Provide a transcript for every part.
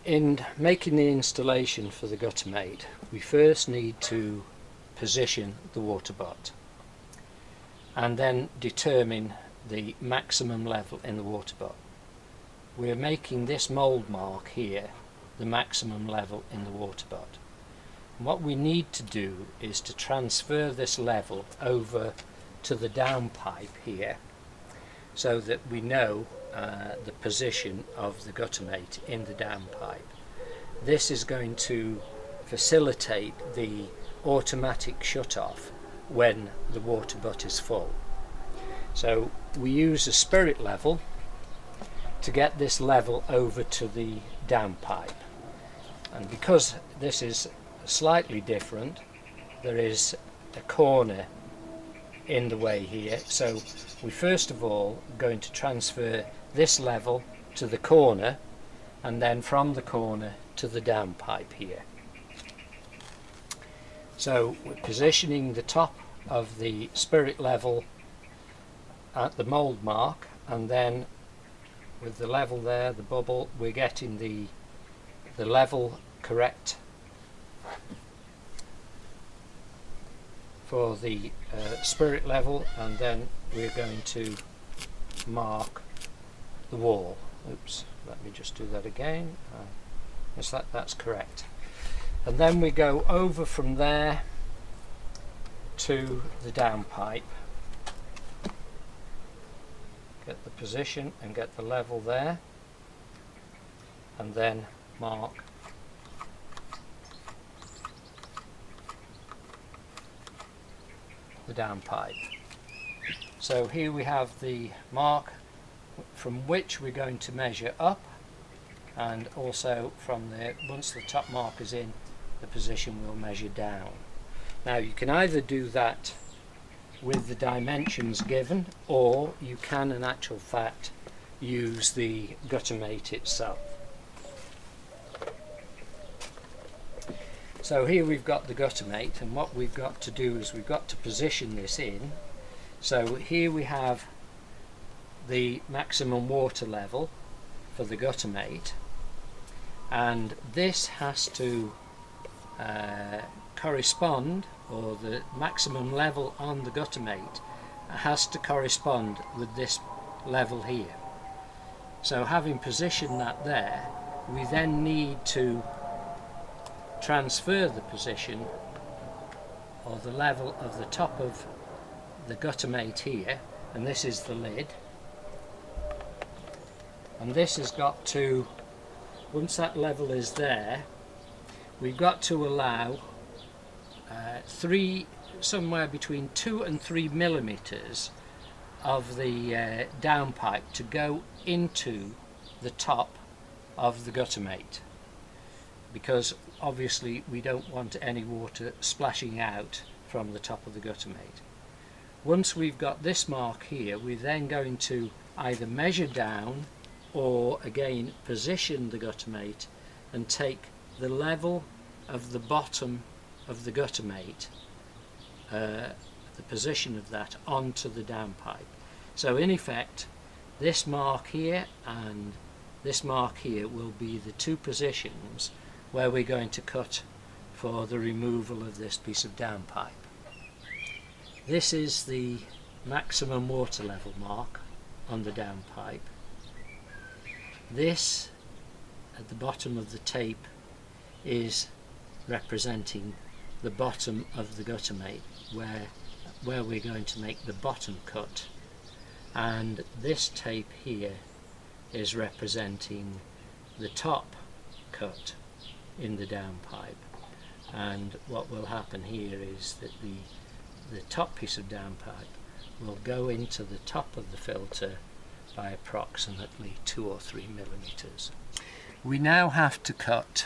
In making the installation for the gutter mate, we first need to position the water butt and then determine the maximum level in the water butt. We're making this mould mark here the maximum level in the water butt. And what we need to do is to transfer this level over to the downpipe here so that we know the position of the gutter mate in the downpipe. This is going to facilitate the automatic shut-off when the water butt is full. So we use a spirit level to get this level over to the downpipe, and because this is slightly different, there is a corner in the way here, so we first of all are going to transfer this level to the corner and then from the corner to the downpipe here. So we're positioning the top of the spirit level at the mould mark, and then with the level there, the bubble, we're getting the level correct for the spirit level, and then we're going to mark the wall. Oops, let me just do that again. Yes, that's correct. And then we go over from there to the downpipe, get the position and get the level there, and then mark the downpipe. So here we have the mark from which we're going to measure up, and also from the, once the top mark is in the position, we'll measure down. Now you can either do that with the dimensions given, or you can in actual fact use the gutter mate itself. So here we've got the gutter mate, and what we've got to do is we've got to position this in. So here we have the maximum water level for the gutter mate, and this has to correspond, or the maximum level on the gutter mate has to correspond with this level here. So having positioned that there, we then need to transfer the position or the level of the top of the gutter mate here, and this is the lid, and this has got to, once that level is there, we've got to allow somewhere between 2 and 3 millimeters of the downpipe to go into the top of the gutter mate, because obviously we don't want any water splashing out from the top of the gutter mate. Once we've got this mark here, we're then going to either measure down or again position the gutter mate and take the level of the bottom of the gutter mate, the position of that, onto the downpipe. So in effect, this mark here and this mark here will be the two positions where we're going to cut for the removal of this piece of downpipe. This is the maximum water level mark on the downpipe. This at the bottom of the tape is representing the bottom of the gutter mate, where we're going to make the bottom cut, and this tape here is representing the top cut in the downpipe. And what will happen here is that the top piece of downpipe will go into the top of the filter by approximately 2 or 3 millimeters. We now have to cut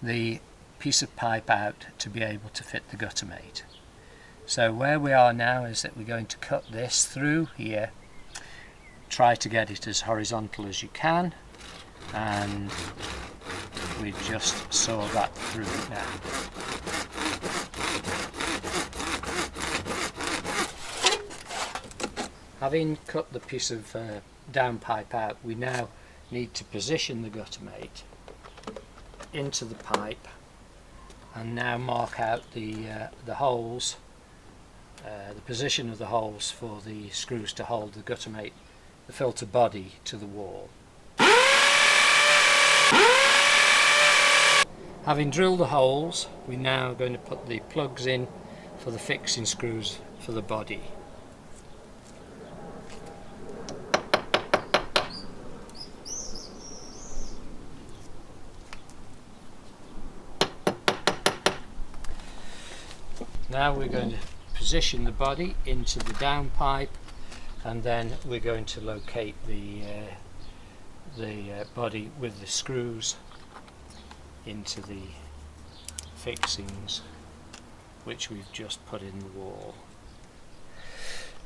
the piece of pipe out to be able to fit the gutter mate. So where we are now is that we're going to cut this through here, try to get it as horizontal as you can, and we just saw that through now. Having cut the piece of downpipe out, we now need to position the gutter mate into the pipe and now mark out the holes, the position of the holes for the screws to hold the guttermate, the filter body, to the wall. Having drilled the holes, we're now going to put the plugs in for the fixing screws for the body. Now we're going to position the body into the down pipe, and then we're going to locate the body with the screws into the fixings which we've just put in the wall.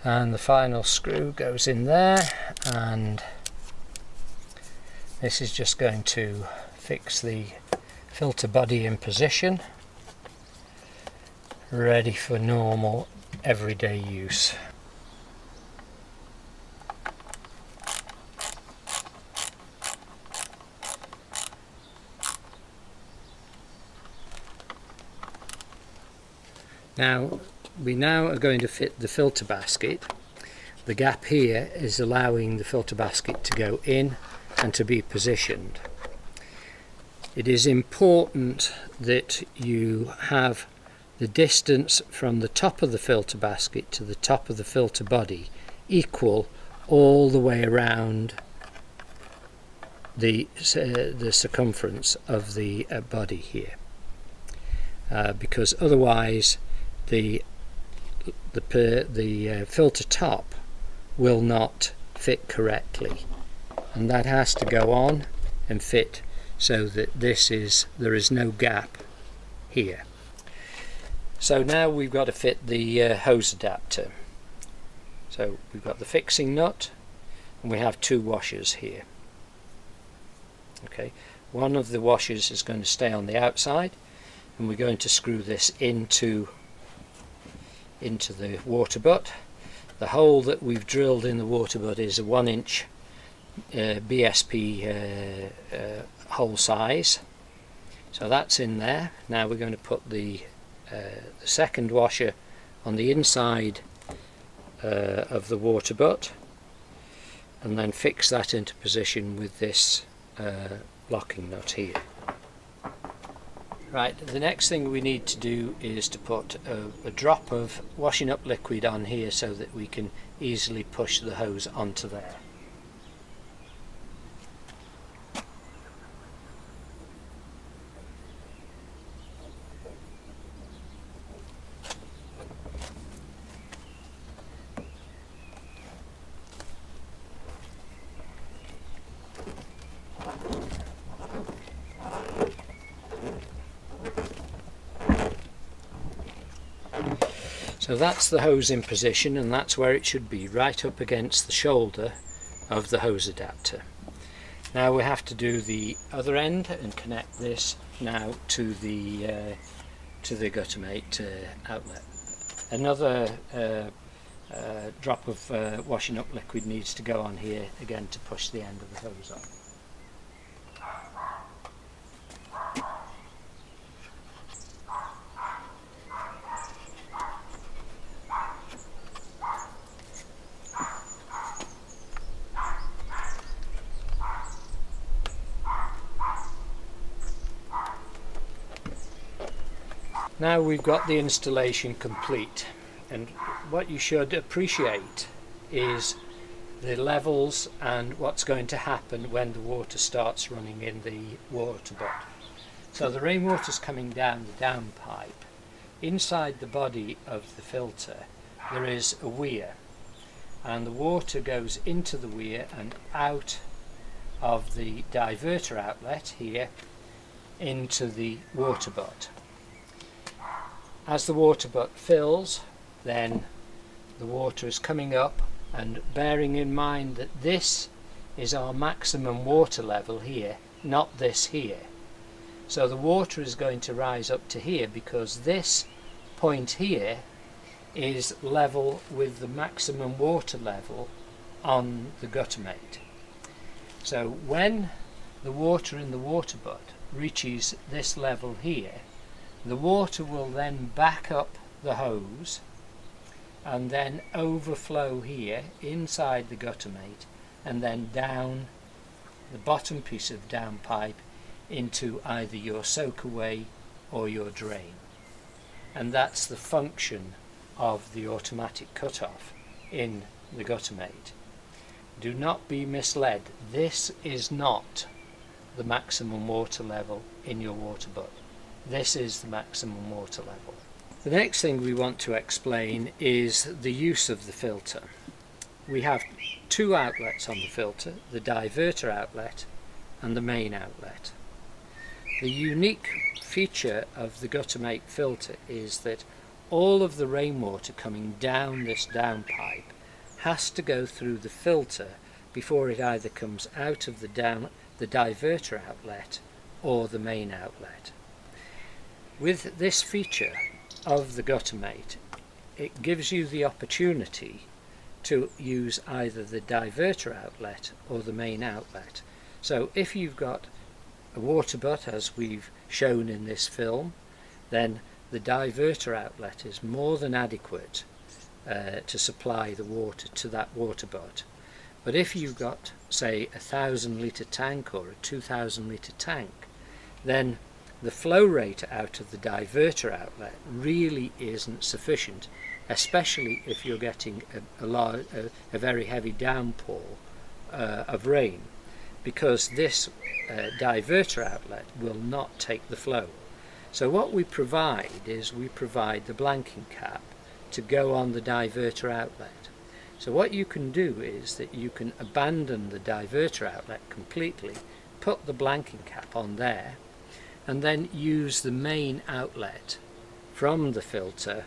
And the final screw goes in there, and this is just going to fix the filter body in position, ready for normal everyday use. Now we are going to fit the filter basket. The gap here is allowing the filter basket to go in and to be positioned. It is important that you have the distance from the top of the filter basket to the top of the filter body equal all the way around the circumference of the body here, because otherwise the filter top will not fit correctly, and that has to go on and fit so that there is no gap here. So now we've got to fit the hose adapter. So we've got the fixing nut, and we have two washers here. Okay, one of the washers is going to stay on the outside, and we're going to screw this into the water butt. The hole that we've drilled in the water butt is a 1-inch BSP hole size, so that's in there. Now we're going to put the second washer on the inside of the water butt, and then fix that into position with this locking nut here. Right, the next thing we need to do is to put a drop of washing up liquid on here so that we can easily push the hose onto there. So that's the hose in position, and that's where it should be, right up against the shoulder of the hose adapter. Now we have to do the other end and connect this now to the guttermate outlet. Another drop of washing up liquid needs to go on here again to push the end of the hose on. Now we've got the installation complete, and what you should appreciate is the levels and what's going to happen when the water starts running in the water butt. So the rainwater is coming down the down pipe. Inside the body of the filter there is a weir, and the water goes into the weir and out of the diverter outlet here into the water butt. As the water butt fills, then the water is coming up, and bearing in mind that this is our maximum water level here, not this here. So the water is going to rise up to here because this point here is level with the maximum water level on the guttermate. So when the water in the water butt reaches this level here, the water will then back up the hose and then overflow here inside the gutter mate and then down the bottom piece of downpipe into either your soakaway or your drain. And that's the function of the automatic cutoff in the gutter mate. Do not be misled, this is not the maximum water level in your water butt. This is the maximum water level. The next thing we want to explain is the use of the filter. We have two outlets on the filter, the diverter outlet and the main outlet. The unique feature of the gutter mate filter is that all of the rainwater coming down this downpipe has to go through the filter before it either comes out of the diverter outlet or the main outlet. With this feature of the gutter mate, it gives you the opportunity to use either the diverter outlet or the main outlet. So if you've got a water butt, as we've shown in this film, then the diverter outlet is more than adequate to supply the water to that water butt. But if you've got, say, a 1,000 litre tank or a 2,000 litre tank, then the flow rate out of the diverter outlet really isn't sufficient, especially if you're getting a very heavy downpour of rain, because this diverter outlet will not take the flow. So what we provide is we provide the blanking cap to go on the diverter outlet. So what you can do is that you can abandon the diverter outlet completely, put the blanking cap on there, and then use the main outlet from the filter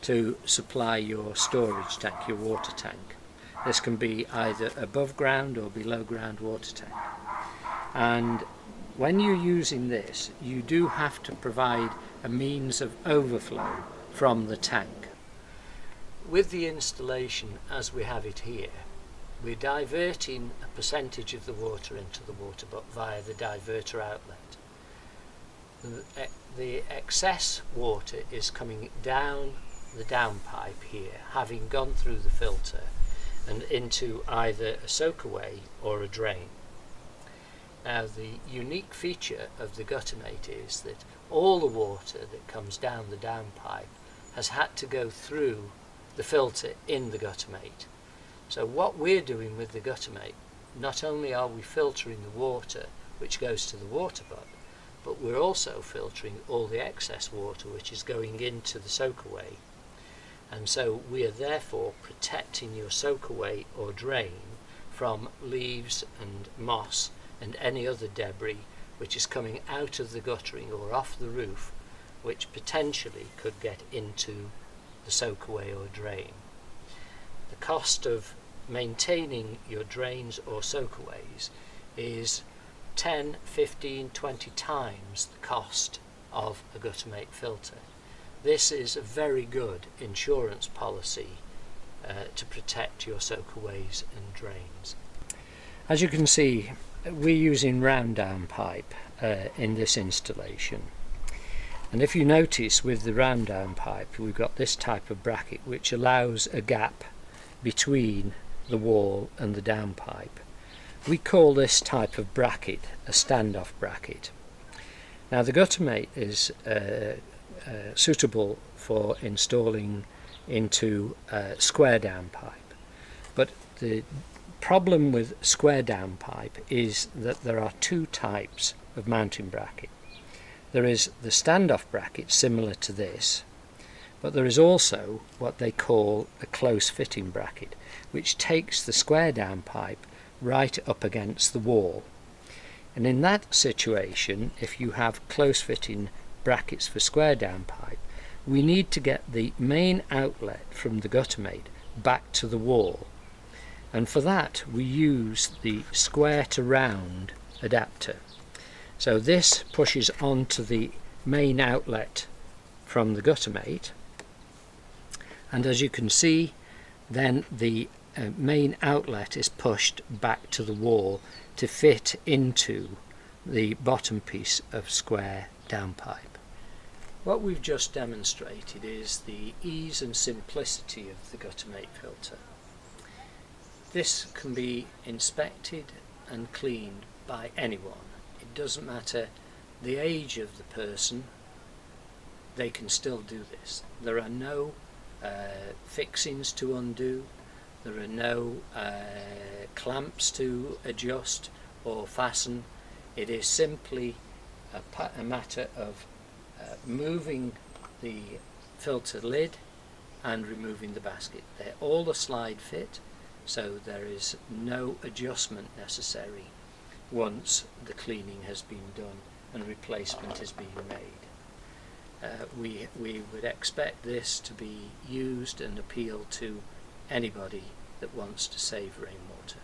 to supply your storage tank, your water tank. This can be either above ground or below ground water tank. And when you're using this, you do have to provide a means of overflow from the tank. With the installation as we have it here, we're diverting a percentage of the water into the water butt via the diverter outlet. The excess water is coming down the downpipe here, having gone through the filter and into either a soakaway or a drain. Now the unique feature of the gutter mate is that all the water that comes down the downpipe has had to go through the filter in the gutter mate. So what we're doing with the gutter mate, not only are we filtering the water which goes to the water butt, but we're also filtering all the excess water which is going into the soakaway. And so we are therefore protecting your soakaway or drain from leaves and moss and any other debris which is coming out of the guttering or off the roof, which potentially could get into the soakaway or drain. The cost of maintaining your drains or soakaways is 10, 15, 20 times the cost of a gutter mate filter. This is a very good insurance policy to protect your soakaways and drains. As you can see, we're using round down pipe in this installation. And if you notice with the round down pipe, we've got this type of bracket which allows a gap between the wall and the downpipe. We call this type of bracket a standoff bracket. Now the gutter mate is suitable for installing into square downpipe, but the problem with square downpipe is that there are two types of mounting bracket. There is the standoff bracket similar to this, but there is also what they call a close fitting bracket, which takes the square downpipe right up against the wall. And in that situation, if you have close fitting brackets for square downpipe, we need to get the main outlet from the gutter mate back to the wall, and for that we use the square to round adapter. So this pushes onto the main outlet from the gutter mate, and as you can see, then the main outlet is pushed back to the wall to fit into the bottom piece of square downpipe. What we've just demonstrated is the ease and simplicity of the Guttermate filter. This can be inspected and cleaned by anyone. It doesn't matter the age of the person, they can still do this. There are no fixings to undo, there are no clamps to adjust or fasten. It is simply a matter of moving the filter lid and removing the basket. They're all a slide fit, so there is no adjustment necessary once the cleaning has been done and replacement has been made. We would expect this to be used and appeal to anybody that wants to save rainwater.